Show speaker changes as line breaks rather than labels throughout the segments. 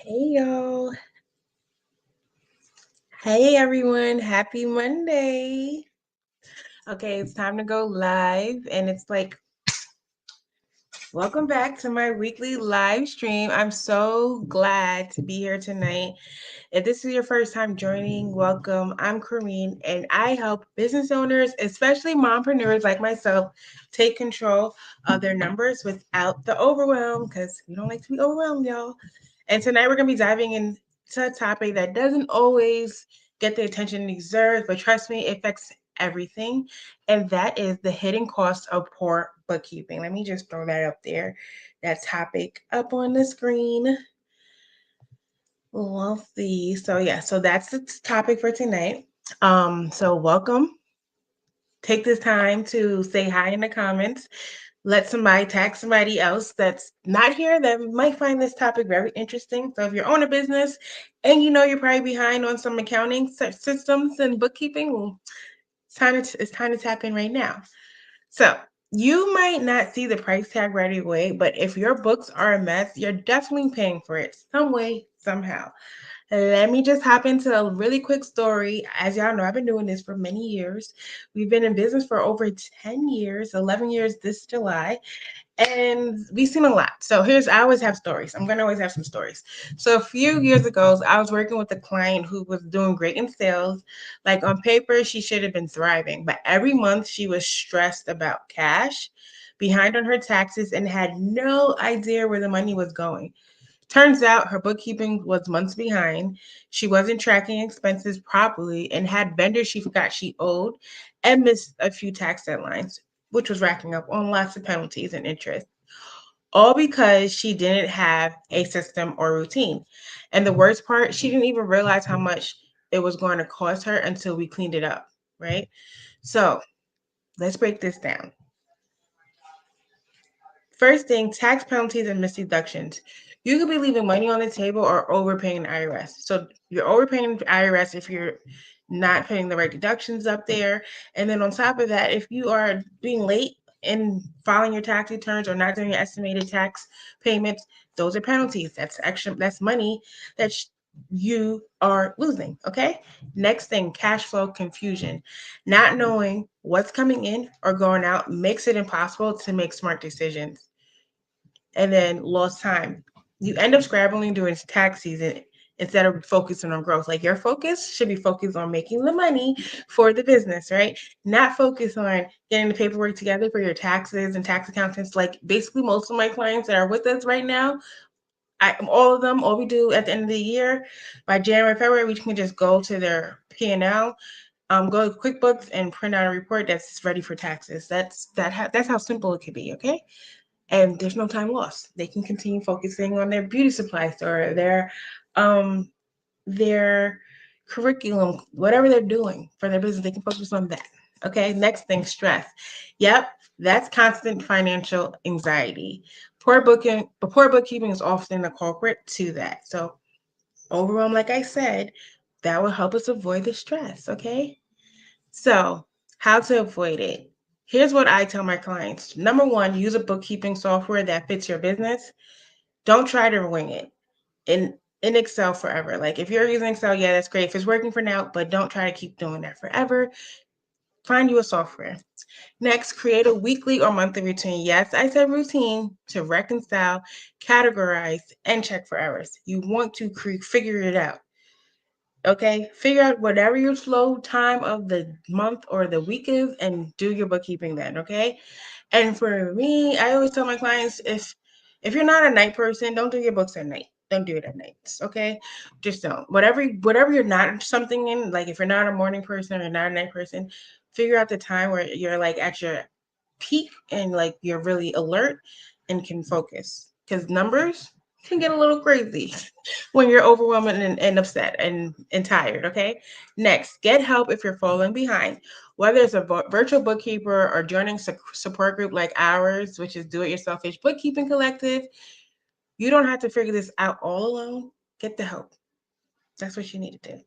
Hey y'all. Hey everyone. Happy Monday. Okay, it's time to go live and it's like welcome back to my weekly live stream. I'm so glad to be here tonight. If this is your first time joining, welcome. I'm Corrine and I help business owners, especially mompreneurs like myself, take control of their numbers without the overwhelm because we don't like to be overwhelmed, y'all. And tonight we're going to be diving into a topic that doesn't always get the attention it deserves, but trust me, it affects everything. And that is the hidden cost of poor bookkeeping. Let me just throw that up there, that topic up on the screen. We'll see. So that's the topic for tonight. So welcome. Take this time to say hi in the comments. Let somebody tag somebody else that's not here that might find this topic very interesting. So if you're on a business and you know you're probably behind on some accounting systems and bookkeeping, well, it's time to tap in right now. So you might not see the price tag right away, but if your books are a mess, you're definitely paying for it some way, somehow. Let me just hop into a really quick story. As y'all know, I've been doing this for many years. We've been in business for over 10 years, 11 years this July, and we've seen a lot. I always have stories. I'm going to always have some stories. So a few years ago, I was working with a client who was doing great in sales. Like on paper, she should have been thriving, but every month she was stressed about cash, behind on her taxes, and had no idea where the money was going. Turns out her bookkeeping was months behind. She wasn't tracking expenses properly and had vendors she forgot she owed and missed a few tax deadlines, which was racking up on lots of penalties and interest, all because she didn't have a system or routine. And the worst part, she didn't even realize how much it was going to cost her until we cleaned it up, right? So let's break this down. First thing, tax penalties and missed deductions. You could be leaving money on the table or overpaying the IRS. So you're overpaying the IRS if you're not putting the right deductions up there. And then on top of that, if you are being late in filing your tax returns or not doing your estimated tax payments, those are penalties. That's extra, that's money that you are losing. Okay. Next thing, cash flow confusion. Not knowing what's coming in or going out makes it impossible to make smart decisions. And then lost time. You end up scrabbling during tax season instead of focusing on growth. Like your focus should be focused on making the money for the business, right? Not focus on getting the paperwork together for your taxes and tax accountants. Like basically most of my clients that are with us right now, all of them, all we do at the end of the year, by January, February, we can just go to their P&L, go to QuickBooks and print out a report that's ready for taxes. That's how simple it could be, okay? And there's no time lost. They can continue focusing on their beauty supply store, their curriculum, whatever they're doing for their business. They can focus on that. Okay. Next thing, stress. Yep, that's constant financial anxiety. Poor bookkeeping is often the culprit to that. So overwhelm, like I said, that will help us avoid the stress. Okay. So, how to avoid it? Here's what I tell my clients. Number one, use a bookkeeping software that fits your business. Don't try to wing it in Excel forever. Like if you're using Excel, yeah, that's great if it's working for now, but don't try to keep doing that forever. Find you a software. Next, create a weekly or monthly routine. Yes, I said routine to reconcile, categorize, and check for errors. You want to figure it out. Okay, figure out whatever your slow time of the month or the week is and do your bookkeeping then. Okay. And for me, I always tell my clients, if you're not a night person, don't do your books at night. Don't do it at nights. Okay. Just don't. Whatever you're not something in, like if you're not a morning person or not a night person, figure out the time where you're like at your peak and like you're really alert and can focus. Because numbers can get a little crazy when you're overwhelmed and upset and tired. Okay. Next, get help if you're falling behind. Whether it's a virtual bookkeeper or joining support group like ours, which is Do It Yourselfish Bookkeeping Collective, you don't have to figure this out all alone. Get the help. That's what you need to do.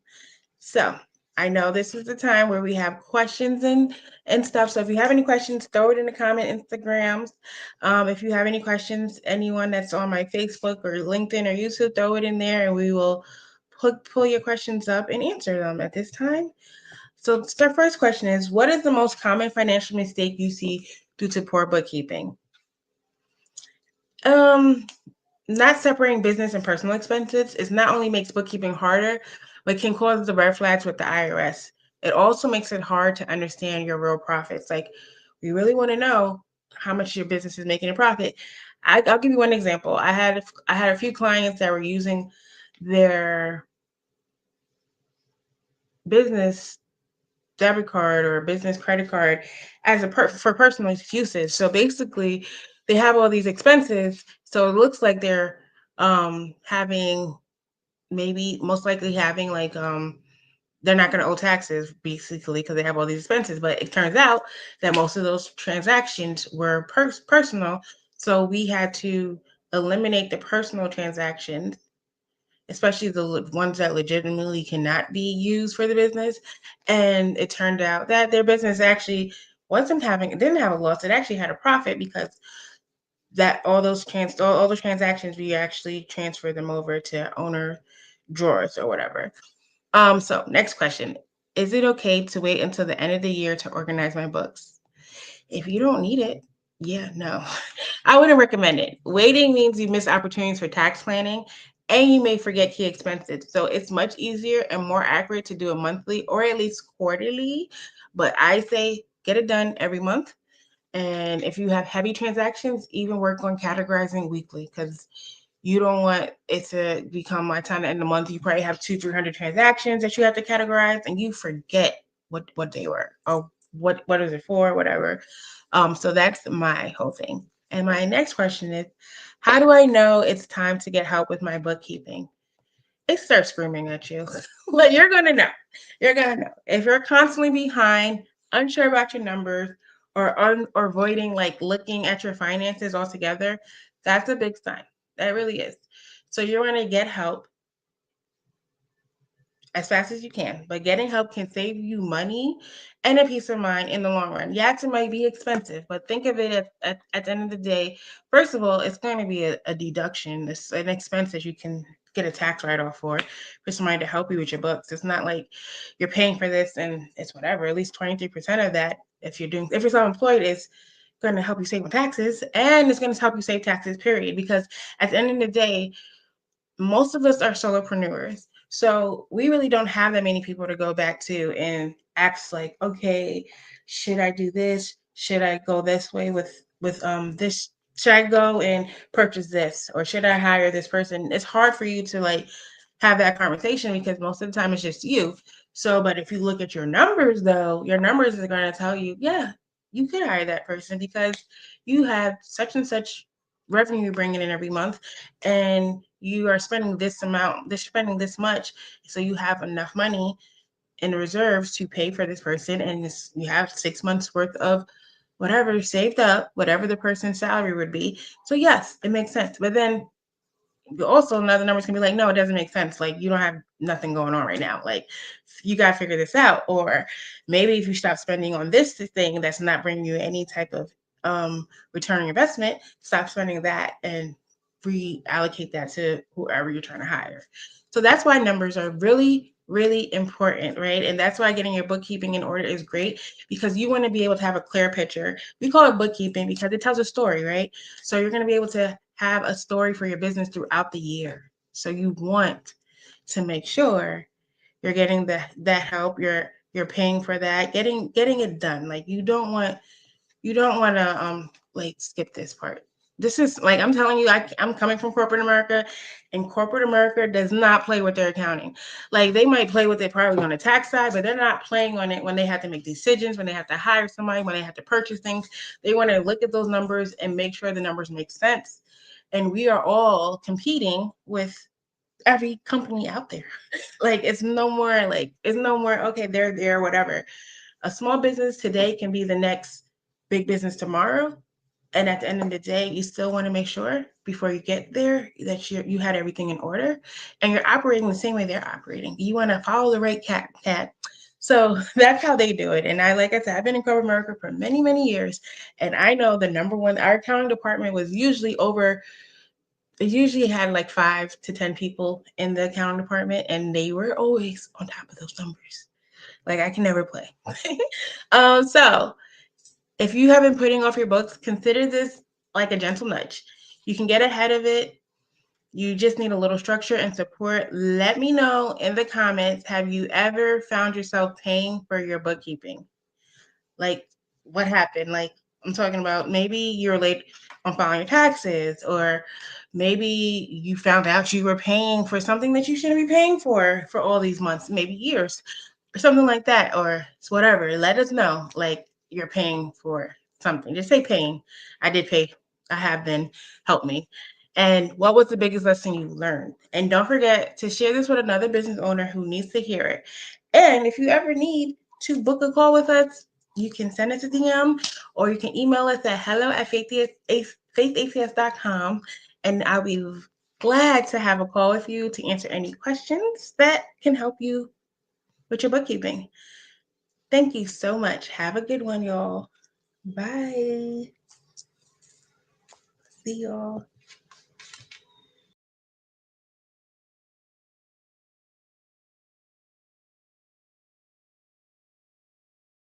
So, I know this is the time where we have questions and stuff. So if you have any questions, throw it in the comment Instagrams. If you have any questions, anyone that's on my Facebook or LinkedIn or YouTube, throw it in there and we will pull your questions up and answer them at this time. So the first question is, what is the most common financial mistake you see due to poor bookkeeping? Um, Not separating business and personal expenses is not only makes bookkeeping harder, but can cause the red flags with the IRS. It also makes it hard to understand your real profits. Like, we really want to know how much your business is making a profit. I'll give you one example. I had a few clients that were using their business debit card or a business credit card as for personal uses. So basically, they have all these expenses. So it looks like they're having maybe most likely having like they're not going to owe taxes basically because they have all these expenses. But it turns out that most of those transactions were personal. So we had to eliminate the personal transactions, especially the ones that legitimately cannot be used for the business. And it turned out that their business actually it didn't have a loss. It actually had a profit because that all those transactions, we actually transferred them over to owner drawers or whatever. So next question. Is it okay to wait until the end of the year to organize my books? If you don't need it, yeah, no. I wouldn't recommend it. Waiting means you miss opportunities for tax planning and you may forget key expenses. So it's much easier and more accurate to do it monthly or at least quarterly. But I say get it done every month. And if you have heavy transactions, even work on categorizing weekly because you don't want it to become by the time the end of the month, you probably have 300 transactions that you have to categorize and you forget what they were or what is it for, whatever. So that's my whole thing. And my next question is, how do I know it's time to get help with my bookkeeping? It starts screaming at you. But you're gonna know. You're gonna know. If you're constantly behind, unsure about your numbers, or avoiding like looking at your finances altogether, that's a big sign. That really is. So you want to get help as fast as you can. But getting help can save you money and a peace of mind in the long run. Yes, it might be expensive, but think of it at the end of the day. First of all, it's going to be a deduction. It's an expense that you can get a tax write-off for somebody to help you with your books. It's not like you're paying for this and it's whatever. At least 23% of that, if you're self-employed, is going to help you save on taxes and it's going to help you save taxes, period. Because at the end of the day, most of us are solopreneurs. So we really don't have that many people to go back to and ask like, okay, should I do this? Should I go this way with this? Should I go and purchase this or should I hire this person? It's hard for you to like have that conversation because most of the time it's just you. So, but if you look at your numbers though, your numbers are going to tell you, yeah, you could hire that person because you have such and such revenue you're bringing in every month and you are spending this amount, they're spending this much, so you have enough money in the reserves to pay for this person, and you have 6 months worth of whatever saved up, whatever the person's salary would be. So yes, it makes sense. But then also another numbers can be like, no, it doesn't make sense. Like you don't have nothing going on right now. Like you got to figure this out. Or maybe if you stop spending on this thing that's not bringing you any type of return on investment, stop spending that and reallocate that to whoever you're trying to hire. So that's why numbers are really, really important, right? And that's why getting your bookkeeping in order is great because you want to be able to have a clear picture. We call it bookkeeping because it tells a story, right? So you're going to be able to have a story for your business throughout the year. So you want to make sure you're getting that help, you're paying for that, getting it done. Like you don't want to like skip this part. This is like I'm telling you, I'm coming from corporate America, and corporate America does not play with their accounting. Like they might play with it probably on the tax side, but they're not playing on it when they have to make decisions, when they have to hire somebody, when they have to purchase things. They want to look at those numbers and make sure the numbers make sense. And we are all competing with every company out there. Like it's no more okay, they're there, whatever. A small business today can be the next big business tomorrow. And at the end of the day, you still want to make sure before you get there that you had everything in order and you're operating the same way they're operating. You want to follow the right cat So that's how they do it. And like I said, I've been in corporate America for many, many years. And I know the number one, our accounting department was usually over, it usually had like 5 to 10 people in the accounting department, and they were always on top of those numbers. Like I can never play. So if you have been putting off your books, consider this like a gentle nudge. You can get ahead of it. You just need a little structure and support. Let me know in the comments, have you ever found yourself paying for your bookkeeping? Like, what happened? Like, I'm talking about maybe you're late on filing your taxes, or maybe you found out you were paying for something that you shouldn't be paying for all these months, maybe years, or something like that, or whatever. Let us know, like, you're paying for something. Just say paying. I did pay. I have been. Help me. And what was the biggest lesson you learned? And don't forget to share this with another business owner who needs to hear it. And if you ever need to book a call with us, you can send us a DM, or you can email us at hello@faithats.com, and I'll be glad to have a call with you to answer any questions that can help you with your bookkeeping. Thank you so much. Have a good one, y'all. Bye. See y'all.